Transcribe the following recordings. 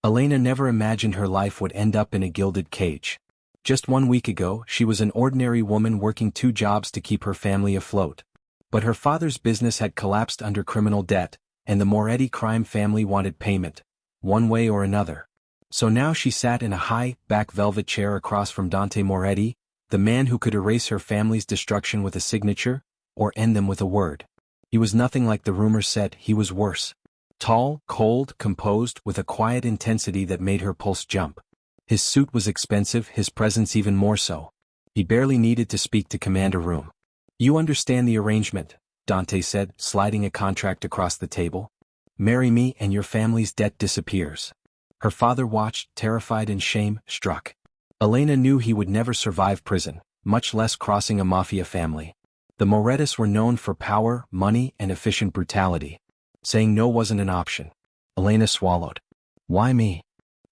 Elena never imagined her life would end up in a gilded cage. Just 1 week ago, she was an ordinary woman working 2 jobs to keep her family afloat. But her father's business had collapsed under criminal debt, and the Moretti crime family wanted payment, one way or another. So now she sat in a high-back velvet chair across from Dante Moretti, the man who could erase her family's destruction with a signature, or end them with a word. He was nothing like the rumors said. He was worse. Tall, cold, composed, with a quiet intensity that made her pulse jump. His suit was expensive, his presence even more so. He barely needed to speak to command a room. "You understand the arrangement," Dante said, sliding a contract across the table. "Marry me and your family's debt disappears." Her father watched, terrified and shame-struck. Elena knew he would never survive prison, much less crossing a mafia family. The Morettis were known for power, money, and efficient brutality. Saying no wasn't an option. Elena swallowed. "Why me?"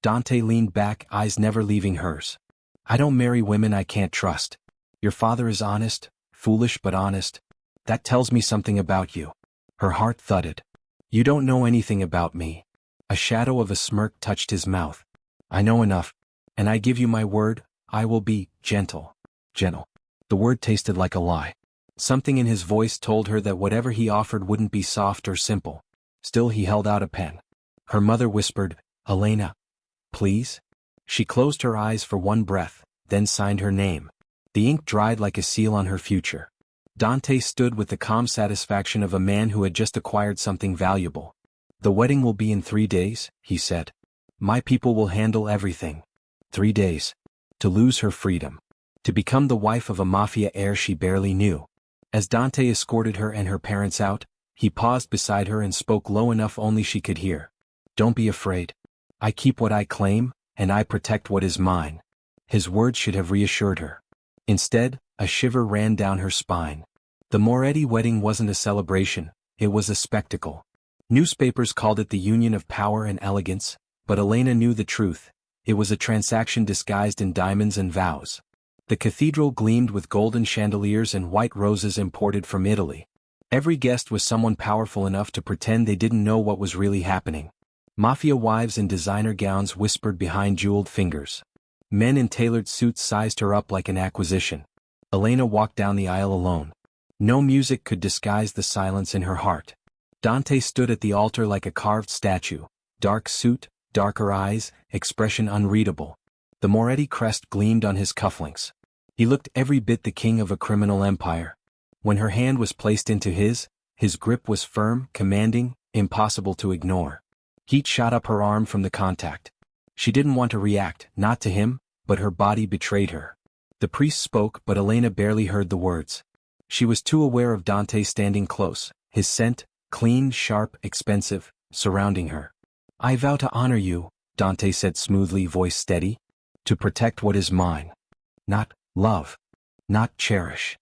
Dante leaned back, eyes never leaving hers. "I don't marry women I can't trust. Your father is honest, foolish but honest. That tells me something about you." Her heart thudded. "You don't know anything about me." A shadow of a smirk touched his mouth. "I know enough. And I give you my word, I will be gentle." Gentle. The word tasted like a lie. Something in his voice told her that whatever he offered wouldn't be soft or simple. Still he held out a pen. Her mother whispered, "Elena, please?" She closed her eyes for one breath, then signed her name. The ink dried like a seal on her future. Dante stood with the calm satisfaction of a man who had just acquired something valuable. "The wedding will be in 3 days," he said. "My people will handle everything." 3 days. To lose her freedom. To become the wife of a mafia heir she barely knew. As Dante escorted her and her parents out, he paused beside her and spoke low enough only she could hear. "Don't be afraid. I keep what I claim, and I protect what is mine." His words should have reassured her. Instead, a shiver ran down her spine. The Moretti wedding wasn't a celebration, it was a spectacle. Newspapers called it the union of power and elegance, but Elena knew the truth. It was a transaction disguised in diamonds and vows. The cathedral gleamed with golden chandeliers and white roses imported from Italy. Every guest was someone powerful enough to pretend they didn't know what was really happening. Mafia wives in designer gowns whispered behind jeweled fingers. Men in tailored suits sized her up like an acquisition. Elena walked down the aisle alone. No music could disguise the silence in her heart. Dante stood at the altar like a carved statue. Dark suit, darker eyes, expression unreadable. The Moretti crest gleamed on his cufflinks. He looked every bit the king of a criminal empire. When her hand was placed into his grip was firm, commanding, impossible to ignore. Heat shot up her arm from the contact. She didn't want to react, not to him, but her body betrayed her. The priest spoke, but Elena barely heard the words. She was too aware of Dante standing close, his scent, clean, sharp, expensive, surrounding her. "I vow to honor you," Dante said smoothly, voice steady. "To protect what is mine. Not love. Not cherish.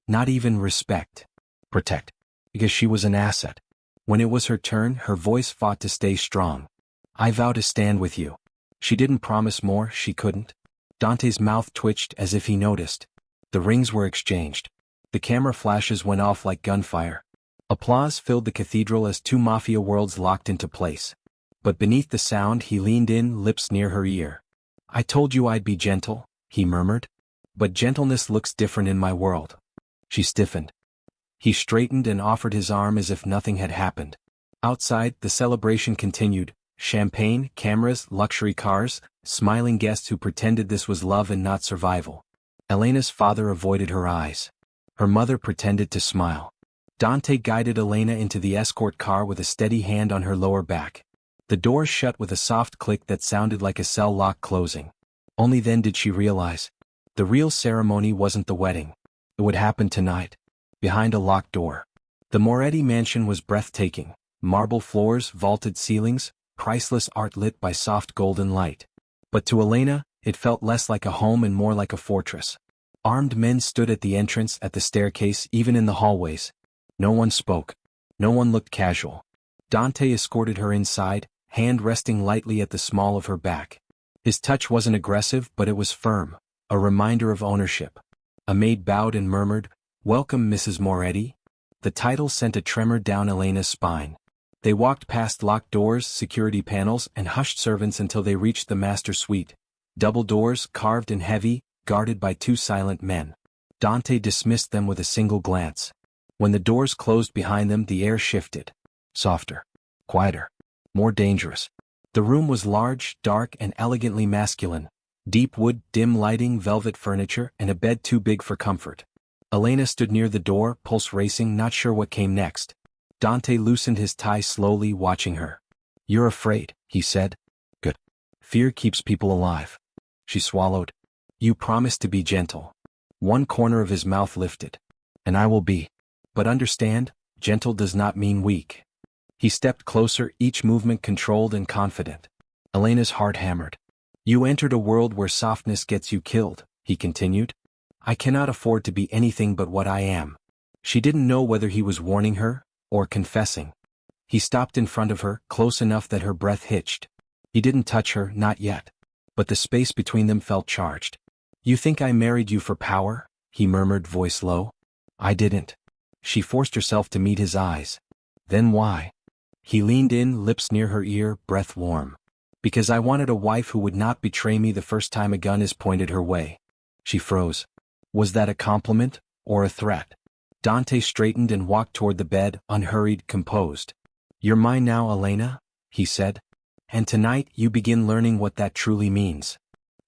Not even respect. Protect." Because she was an asset. When it was her turn, her voice fought to stay strong. "I vow to stand with you." She didn't promise more, she couldn't. Dante's mouth twitched as if he noticed. The rings were exchanged. The camera flashes went off like gunfire. Applause filled the cathedral as 2 mafia worlds locked into place. But beneath the sound he leaned in, lips near her ear. "I told you I'd be gentle," he murmured. "But gentleness looks different in my world." She stiffened. He straightened and offered his arm as if nothing had happened. Outside, the celebration continued. Champagne, cameras, luxury cars, smiling guests who pretended this was love and not survival. Elena's father avoided her eyes. Her mother pretended to smile. Dante guided Elena into the escort car with a steady hand on her lower back. The door shut with a soft click that sounded like a cell lock closing. Only then did she realize. The real ceremony wasn't the wedding. It would happen tonight. Behind a locked door. The Moretti mansion was breathtaking. Marble floors, vaulted ceilings, priceless art lit by soft golden light. But to Elena, it felt less like a home and more like a fortress. Armed men stood at the entrance, at the staircase, even in the hallways. No one spoke. No one looked casual. Dante escorted her inside, hand resting lightly at the small of her back. His touch wasn't aggressive, but it was firm, a reminder of ownership. A maid bowed and murmured, "Welcome, Mrs. Moretti." The title sent a tremor down Elena's spine. They walked past locked doors, security panels, and hushed servants until they reached the master suite. Double doors, carved and heavy, guarded by two silent men. Dante dismissed them with a single glance. When the doors closed behind them, the air shifted. Softer. Quieter. More dangerous. The room was large, dark, and elegantly masculine. Deep wood, dim lighting, velvet furniture, and a bed too big for comfort. Elena stood near the door, pulse racing, not sure what came next. Dante loosened his tie slowly, watching her. "You're afraid," he said. "Good. Fear keeps people alive." She swallowed. "You promised to be gentle." One corner of his mouth lifted. "And I will be. But understand, gentle does not mean weak." He stepped closer, each movement controlled and confident. Elena's heart hammered. "You entered a world where softness gets you killed," he continued. "I cannot afford to be anything but what I am." She didn't know whether he was warning her, or confessing. He stopped in front of her, close enough that her breath hitched. He didn't touch her, not yet. But the space between them felt charged. "You think I married you for power?" he murmured, voice low. "I didn't." She forced herself to meet his eyes. "Then why?" He leaned in, lips near her ear, breath warm. "Because I wanted a wife who would not betray me the first time a gun is pointed her way." She froze. Was that a compliment, or a threat? Dante straightened and walked toward the bed, unhurried, composed. "You're mine now, Elena," he said. "And tonight you begin learning what that truly means."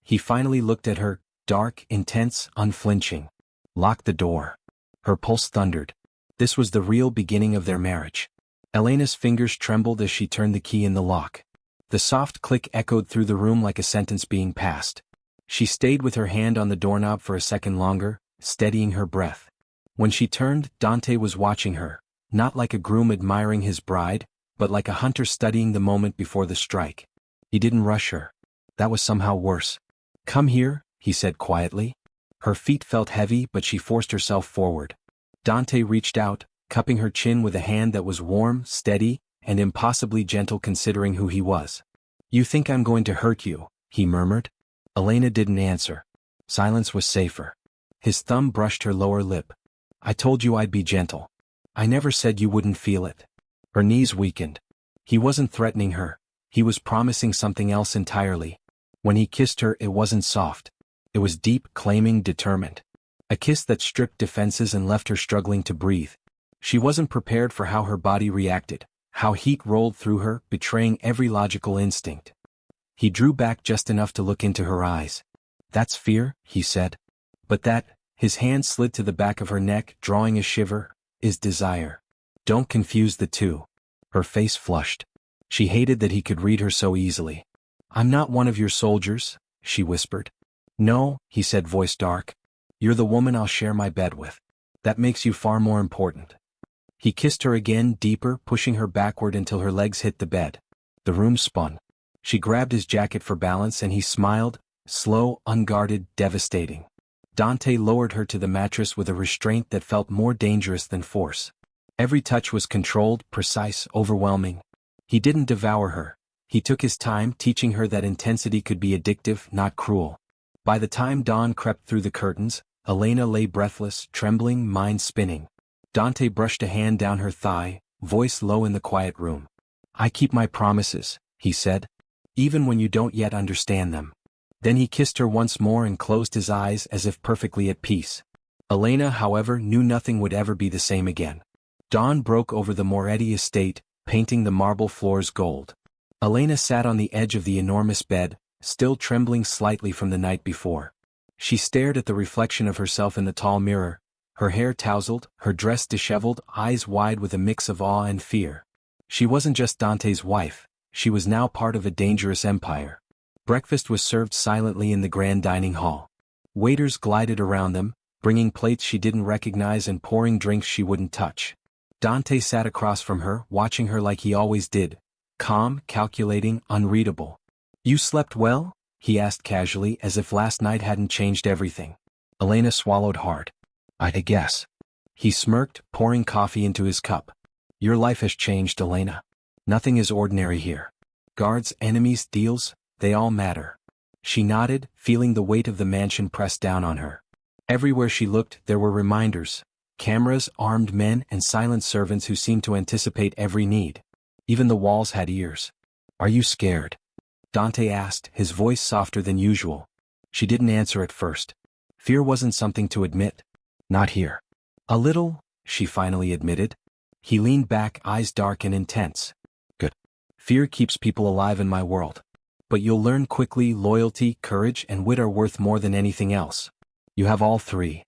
He finally looked at her, dark, intense, unflinching. Locked the door. Her pulse thundered. This was the real beginning of their marriage. Elena's fingers trembled as she turned the key in the lock. The soft click echoed through the room like a sentence being passed. She stayed with her hand on the doorknob for a second longer, steadying her breath. When she turned, Dante was watching her, not like a groom admiring his bride, but like a hunter studying the moment before the strike. He didn't rush her. That was somehow worse. "Come here," he said quietly. Her feet felt heavy, but she forced herself forward. Dante reached out, cupping her chin with a hand that was warm, steady, and impossibly gentle considering who he was. "You think I'm going to hurt you," he murmured. Elena didn't answer. Silence was safer. His thumb brushed her lower lip. "I told you I'd be gentle. I never said you wouldn't feel it." Her knees weakened. He wasn't threatening her. He was promising something else entirely. When he kissed her, it wasn't soft. It was deep, claiming, determined. A kiss that stripped defenses and left her struggling to breathe. She wasn't prepared for how her body reacted, how heat rolled through her, betraying every logical instinct. He drew back just enough to look into her eyes. "That's fear," he said. "But that," his hand slid to the back of her neck, drawing a shiver, "is desire. Don't confuse the two." Her face flushed. She hated that he could read her so easily. "I'm not one of your soldiers," she whispered. "No," he said, voice dark. "You're the woman I'll share my bed with. That makes you far more important." He kissed her again, deeper, pushing her backward until her legs hit the bed. The room spun. She grabbed his jacket for balance and he smiled, slow, unguarded, devastating. Dante lowered her to the mattress with a restraint that felt more dangerous than force. Every touch was controlled, precise, overwhelming. He didn't devour her. He took his time, teaching her that intensity could be addictive, not cruel. By the time dawn crept through the curtains, Elena lay breathless, trembling, mind spinning. Dante brushed a hand down her thigh, voice low in the quiet room. "I keep my promises," he said. "Even when you don't yet understand them." Then he kissed her once more and closed his eyes as if perfectly at peace. Elena, however, knew nothing would ever be the same again. Dawn broke over the Moretti estate, painting the marble floors gold. Elena sat on the edge of the enormous bed, still trembling slightly from the night before. She stared at the reflection of herself in the tall mirror, her hair tousled, her dress disheveled, eyes wide with a mix of awe and fear. She wasn't just Dante's wife, she was now part of a dangerous empire. Breakfast was served silently in the grand dining hall. Waiters glided around them, bringing plates she didn't recognize and pouring drinks she wouldn't touch. Dante sat across from her, watching her like he always did, calm, calculating, unreadable. "You slept well?" he asked casually, as if last night hadn't changed everything. Elena swallowed hard. "I guess." He smirked, pouring coffee into his cup. "Your life has changed, Elena. Nothing is ordinary here. Guards, enemies, deals, they all matter." She nodded, feeling the weight of the mansion press down on her. Everywhere she looked, there were reminders. Cameras, armed men, and silent servants who seemed to anticipate every need. Even the walls had ears. Are you scared? Dante asked, his voice softer than usual. She didn't answer at first. Fear wasn't something to admit. Not here. A little, she finally admitted. He leaned back, eyes dark and intense. Good. Fear keeps people alive in my world. But you'll learn quickly loyalty, courage, and wit are worth more than anything else. You have all three.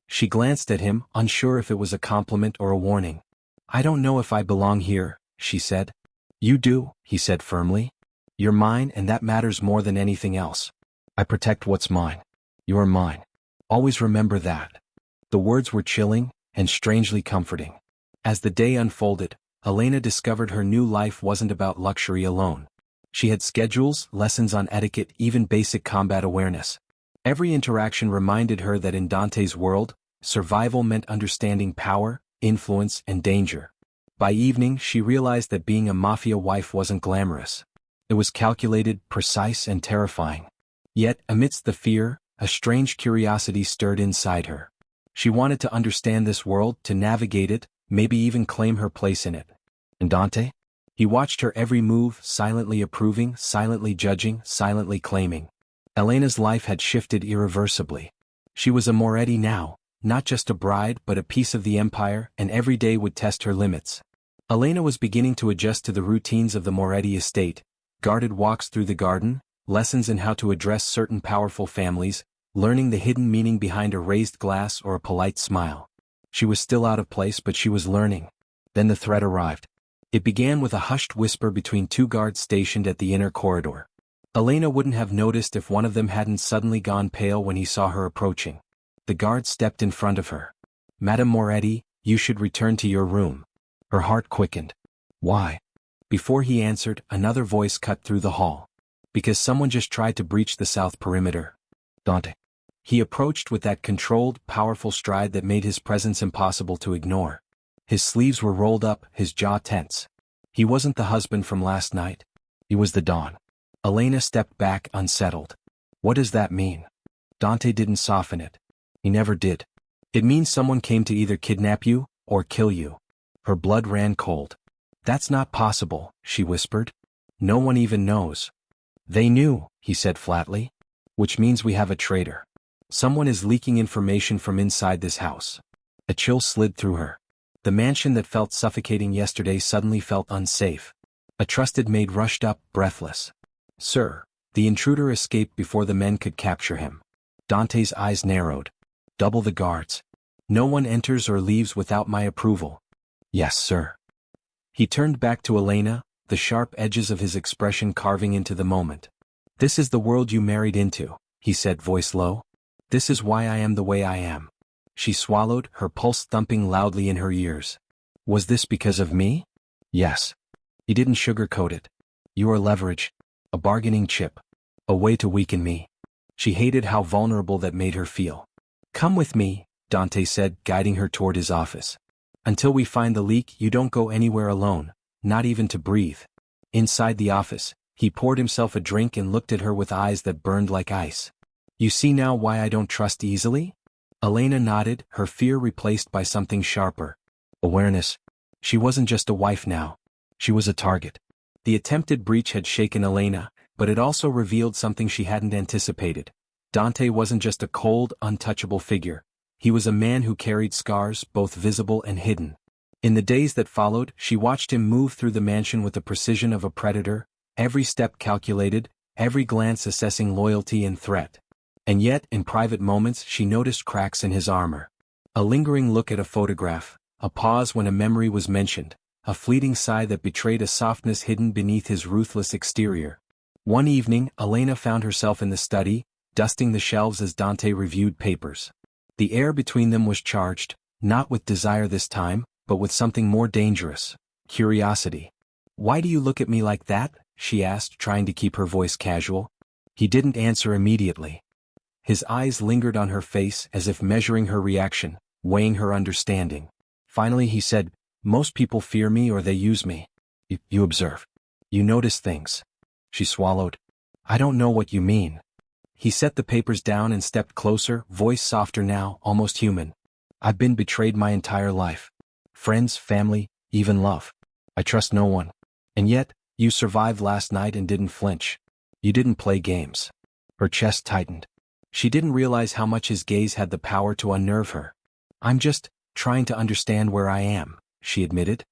She glanced at him, unsure if it was a compliment or a warning. I don't know if I belong here, she said. You do, he said firmly. You're mine, and that matters more than anything else. I protect what's mine. You're mine. Always remember that. The words were chilling and strangely comforting. As the day unfolded, Elena discovered her new life wasn't about luxury alone. She had schedules, lessons on etiquette, even basic combat awareness. Every interaction reminded her that in Dante's world, survival meant understanding power, influence, and danger. By evening, she realized that being a mafia wife wasn't glamorous. It was calculated, precise, and terrifying. Yet, amidst the fear, a strange curiosity stirred inside her. She wanted to understand this world, to navigate it, maybe even claim her place in it. And Dante? He watched her every move, silently approving, silently judging, silently claiming. Elena's life had shifted irreversibly. She was a Moretti now, not just a bride but a piece of the empire, and every day would test her limits. Elena was beginning to adjust to the routines of the Moretti estate, guarded walks through the garden, lessons in how to address certain powerful families, learning the hidden meaning behind a raised glass or a polite smile. She was still out of place, but she was learning. Then the threat arrived. It began with a hushed whisper between two guards stationed at the inner corridor. Elena wouldn't have noticed if one of them hadn't suddenly gone pale when he saw her approaching. The guard stepped in front of her. Madame Moretti, you should return to your room. Her heart quickened. Why? Before he answered, another voice cut through the hall. Because someone just tried to breach the south perimeter. Dante. He approached with that controlled, powerful stride that made his presence impossible to ignore. His sleeves were rolled up, his jaw tense. He wasn't the husband from last night. He was the Don. Elena stepped back, unsettled. What does that mean? Dante didn't soften it. He never did. It means someone came to either kidnap you, or kill you. Her blood ran cold. That's not possible, she whispered. No one even knows. They knew, he said flatly. Which means we have a traitor. Someone is leaking information from inside this house. A chill slid through her. The mansion that felt suffocating yesterday suddenly felt unsafe. A trusted maid rushed up, breathless. Sir, the intruder escaped before the men could capture him. Dante's eyes narrowed. Double the guards. No one enters or leaves without my approval. Yes, sir. He turned back to Elena, the sharp edges of his expression carving into the moment. This is the world you married into, he said, voice low. This is why I am the way I am. She swallowed, her pulse thumping loudly in her ears. Was this because of me? Yes. He didn't sugarcoat it. You are leverage. A bargaining chip. A way to weaken me. She hated how vulnerable that made her feel. Come with me, Dante said, guiding her toward his office. Until we find the leak, you don't go anywhere alone, not even to breathe. Inside the office, he poured himself a drink and looked at her with eyes that burned like ice. You see now why I don't trust easily? Elena nodded, her fear replaced by something sharper. Awareness. She wasn't just a wife now. She was a target. The attempted breach had shaken Elena, but it also revealed something she hadn't anticipated. Dante wasn't just a cold, untouchable figure. He was a man who carried scars, both visible and hidden. In the days that followed, she watched him move through the mansion with the precision of a predator, every step calculated, every glance assessing loyalty and threat. And yet, in private moments, she noticed cracks in his armor. A lingering look at a photograph, a pause when a memory was mentioned, a fleeting sigh that betrayed a softness hidden beneath his ruthless exterior. One evening, Elena found herself in the study, dusting the shelves as Dante reviewed papers. The air between them was charged, not with desire this time, but with something more dangerous, curiosity. Why do you look at me like that? She asked, trying to keep her voice casual. He didn't answer immediately. His eyes lingered on her face as if measuring her reaction, weighing her understanding. Finally he said, most people fear me or they use me. You observe. You notice things. She swallowed. I don't know what you mean. He set the papers down and stepped closer, voice softer now, almost human. I've been betrayed my entire life. Friends, family, even love. I trust no one. And yet, you survived last night and didn't flinch. You didn't play games. Her chest tightened. She didn't realize how much his gaze had the power to unnerve her. I'm just trying to understand where I am, she admitted.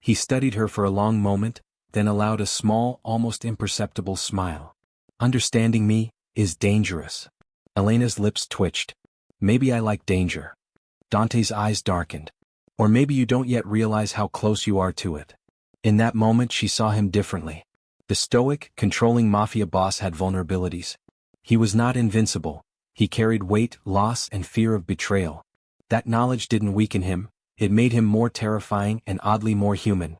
He studied her for a long moment, then allowed a small, almost imperceptible smile. Understanding me is dangerous. Elena's lips twitched. Maybe I like danger. Dante's eyes darkened. Or maybe you don't yet realize how close you are to it. In that moment she saw him differently. The stoic, controlling Mafia boss had vulnerabilities. He was not invincible. He carried weight, loss, and fear of betrayal. That knowledge didn't weaken him, it made him more terrifying and oddly more human.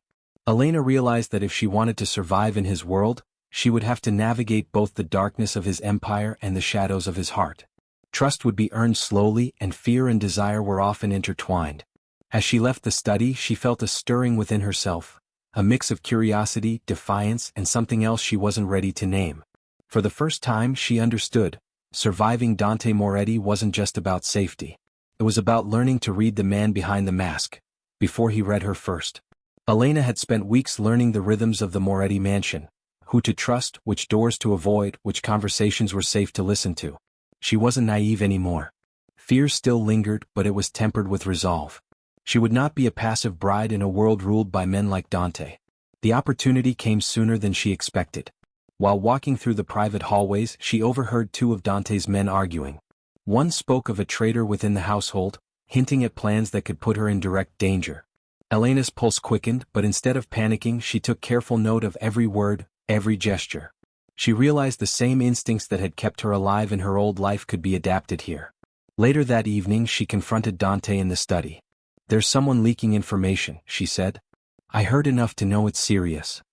Elena realized that if she wanted to survive in his world, she would have to navigate both the darkness of his empire and the shadows of his heart. Trust would be earned slowly, and fear and desire were often intertwined. As she left the study, she felt a stirring within herself, a mix of curiosity, defiance, and something else she wasn't ready to name. For the first time she understood, surviving Dante Moretti wasn't just about safety. It was about learning to read the man behind the mask, before he read her first. Elena had spent weeks learning the rhythms of the Moretti mansion, who to trust, which doors to avoid, which conversations were safe to listen to. She wasn't naive anymore. Fear still lingered, but it was tempered with resolve. She would not be a passive bride in a world ruled by men like Dante. The opportunity came sooner than she expected. While walking through the private hallways, she overheard two of Dante's men arguing. One spoke of a traitor within the household, hinting at plans that could put her in direct danger. Elena's pulse quickened, but instead of panicking she took careful note of every word, every gesture. She realized the same instincts that had kept her alive in her old life could be adapted here. Later that evening she confronted Dante in the study. There's someone leaking information, she said. I heard enough to know it's serious.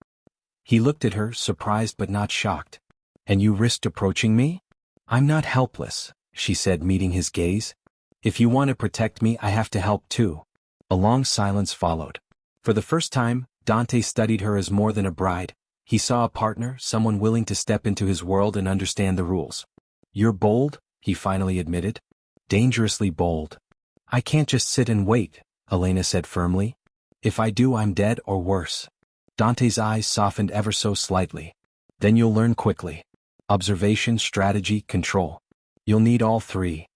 He looked at her, surprised but not shocked. And you risked approaching me? I'm not helpless, she said, meeting his gaze. If you want to protect me, I have to help too. A long silence followed. For the first time, Dante studied her as more than a bride. He saw a partner, someone willing to step into his world and understand the rules. You're bold, he finally admitted. Dangerously bold. I can't just sit and wait, Elena said firmly. If I do, I'm dead or worse. Dante's eyes softened ever so slightly. Then you'll learn quickly. Observation, strategy, control. You'll need all three.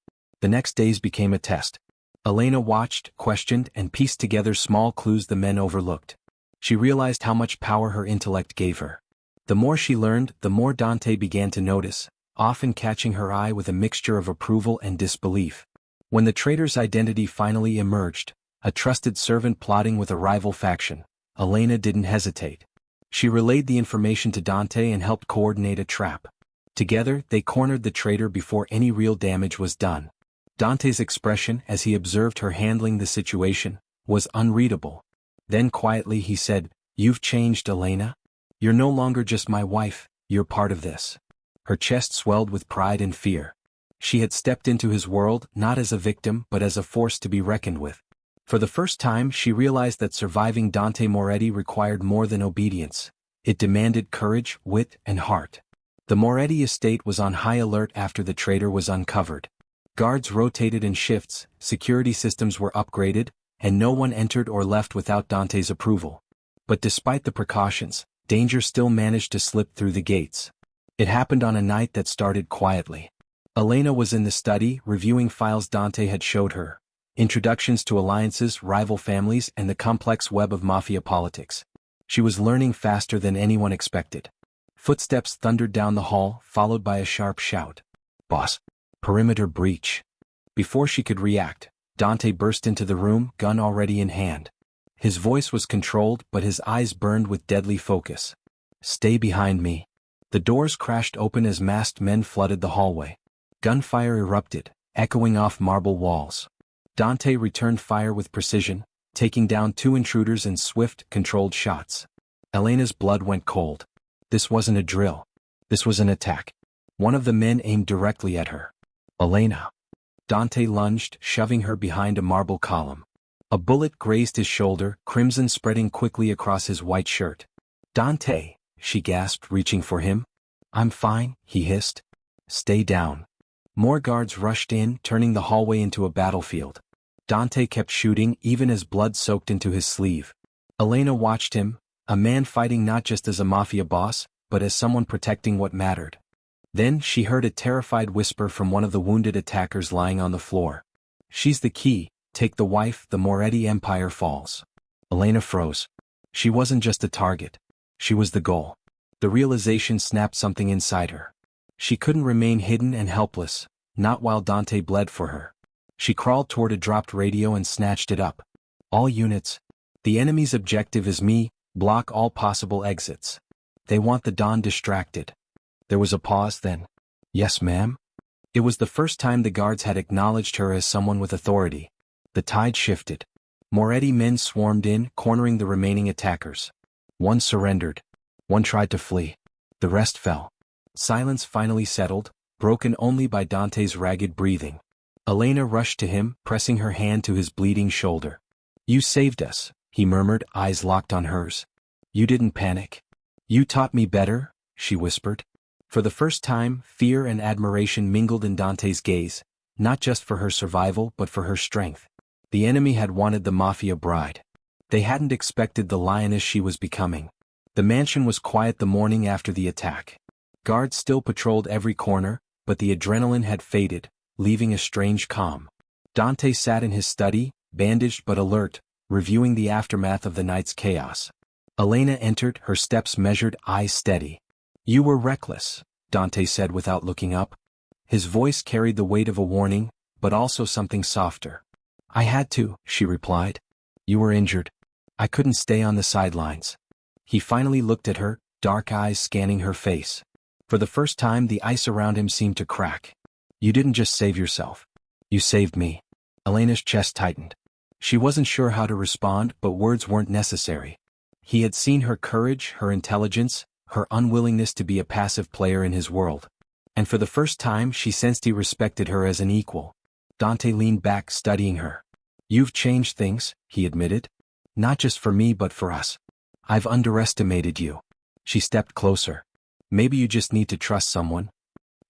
The next days became a test. Elena watched, questioned, and pieced together small clues the men overlooked. She realized how much power her intellect gave her. The more she learned, the more Dante began to notice, often catching her eye with a mixture of approval and disbelief. When the traitor's identity finally emerged, a trusted servant plotting with a rival faction, Elena didn't hesitate. She relayed the information to Dante and helped coordinate a trap. Together, they cornered the traitor before any real damage was done. Dante's expression, as he observed her handling the situation, was unreadable. Then quietly he said, You've changed, Elena. You're no longer just my wife, you're part of this. Her chest swelled with pride and fear. She had stepped into his world not as a victim but as a force to be reckoned with. For the first time she realized that surviving Dante Moretti required more than obedience. It demanded courage, wit, and heart. The Moretti estate was on high alert after the traitor was uncovered. Guards rotated in shifts, security systems were upgraded, and no one entered or left without Dante's approval. But despite the precautions, danger still managed to slip through the gates. It happened on a night that started quietly. Elena was in the study, reviewing files Dante had showed her. Introductions to alliances, rival families, and the complex web of Mafia politics. She was learning faster than anyone expected. Footsteps thundered down the hall, followed by a sharp shout. Boss. Perimeter breach. Before she could react, Dante burst into the room, gun already in hand. His voice was controlled, but his eyes burned with deadly focus. Stay behind me. The doors crashed open as masked men flooded the hallway. Gunfire erupted, echoing off marble walls. Dante returned fire with precision, taking down two intruders in swift, controlled shots. Elena's blood went cold. This wasn't a drill. This was an attack. One of the men aimed directly at her. Elena. Dante lunged, shoving her behind a marble column. A bullet grazed his shoulder, crimson spreading quickly across his white shirt. Dante, she gasped, reaching for him. I'm fine, he hissed. Stay down. More guards rushed in, turning the hallway into a battlefield. Dante kept shooting even as blood soaked into his sleeve. Elena watched him, A man fighting not just as a mafia boss, but as someone protecting what mattered. Then she heard a terrified whisper from one of the wounded attackers lying on the floor. "She's the key, take the wife, the Moretti Empire falls." Elena froze. She wasn't just a target. She was the goal. The realization snapped something inside her. She couldn't remain hidden and helpless, not while Dante bled for her. She crawled toward a dropped radio and snatched it up. "All units. The enemy's objective is me, block all possible exits. They want the Don distracted." There was a pause, then. "Yes, ma'am?" It was the first time the guards had acknowledged her as someone with authority. The tide shifted. Moretti men swarmed in, cornering the remaining attackers. One surrendered. One tried to flee. The rest fell. Silence finally settled, broken only by Dante's ragged breathing. Elena rushed to him, pressing her hand to his bleeding shoulder. "You saved us," he murmured, eyes locked on hers. "You didn't panic. You taught me better," she whispered. For the first time, fear and admiration mingled in Dante's gaze, not just for her survival but for her strength. The enemy had wanted the mafia bride. They hadn't expected the lioness she was becoming. The mansion was quiet the morning after the attack. Guards still patrolled every corner, but the adrenaline had faded, leaving a strange calm. Dante sat in his study, bandaged but alert, reviewing the aftermath of the night's chaos. Elena entered, her steps measured, eyes steady. "You were reckless," Dante said without looking up. His voice carried the weight of a warning, but also something softer. "I had to," she replied. "You were injured. I couldn't stay on the sidelines." He finally looked at her, dark eyes scanning her face. For the first time the ice around him seemed to crack. "You didn't just save yourself. You saved me." Elena's chest tightened. She wasn't sure how to respond, but words weren't necessary. He had seen her courage, her intelligence, her unwillingness to be a passive player in his world. And for the first time she sensed he respected her as an equal. Dante leaned back, studying her. "You've changed things," he admitted. "Not just for me but for us. I've underestimated you." She stepped closer. "Maybe you just need to trust someone."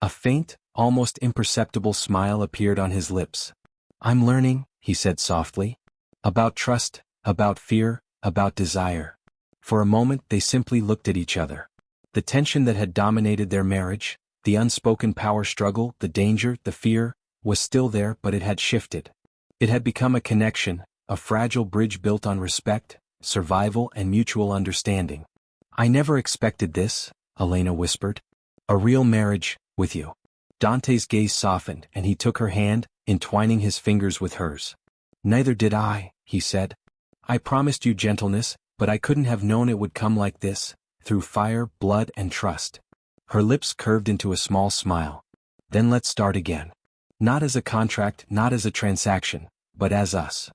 A faint, almost imperceptible smile appeared on his lips. "I'm learning," he said softly. "About trust, about fear, about desire." For a moment they simply looked at each other. The tension that had dominated their marriage, the unspoken power struggle, the danger, the fear, was still there, but it had shifted. It had become a connection, a fragile bridge built on respect, survival, and mutual understanding. "I never expected this," Elena whispered. "A real marriage, with you." Dante's gaze softened, and he took her hand, entwining his fingers with hers. "Neither did I," he said. "I promised you gentleness, but I couldn't have known it would come like this, through fire, blood, and trust." Her lips curved into a small smile. "Then let's start again. Not as a contract, not as a transaction, but as us."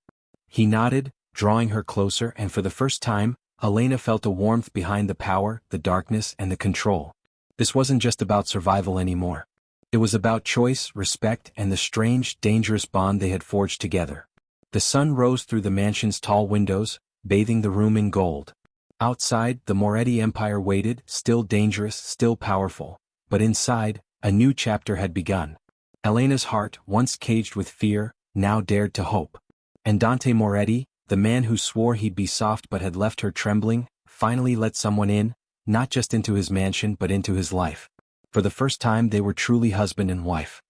He nodded, drawing her closer, and for the first time, Elena felt a warmth behind the power, the darkness, and the control. This wasn't just about survival anymore. It was about choice, respect, and the strange, dangerous bond they had forged together. The sun rose through the mansion's tall windows, bathing the room in gold. Outside, the Moretti Empire waited, still dangerous, still powerful. But inside, a new chapter had begun. Elena's heart, once caged with fear, now dared to hope. And Dante Moretti, the man who swore he'd be soft but had left her trembling, finally let someone in, not just into his mansion but into his life. For the first time they were truly husband and wife.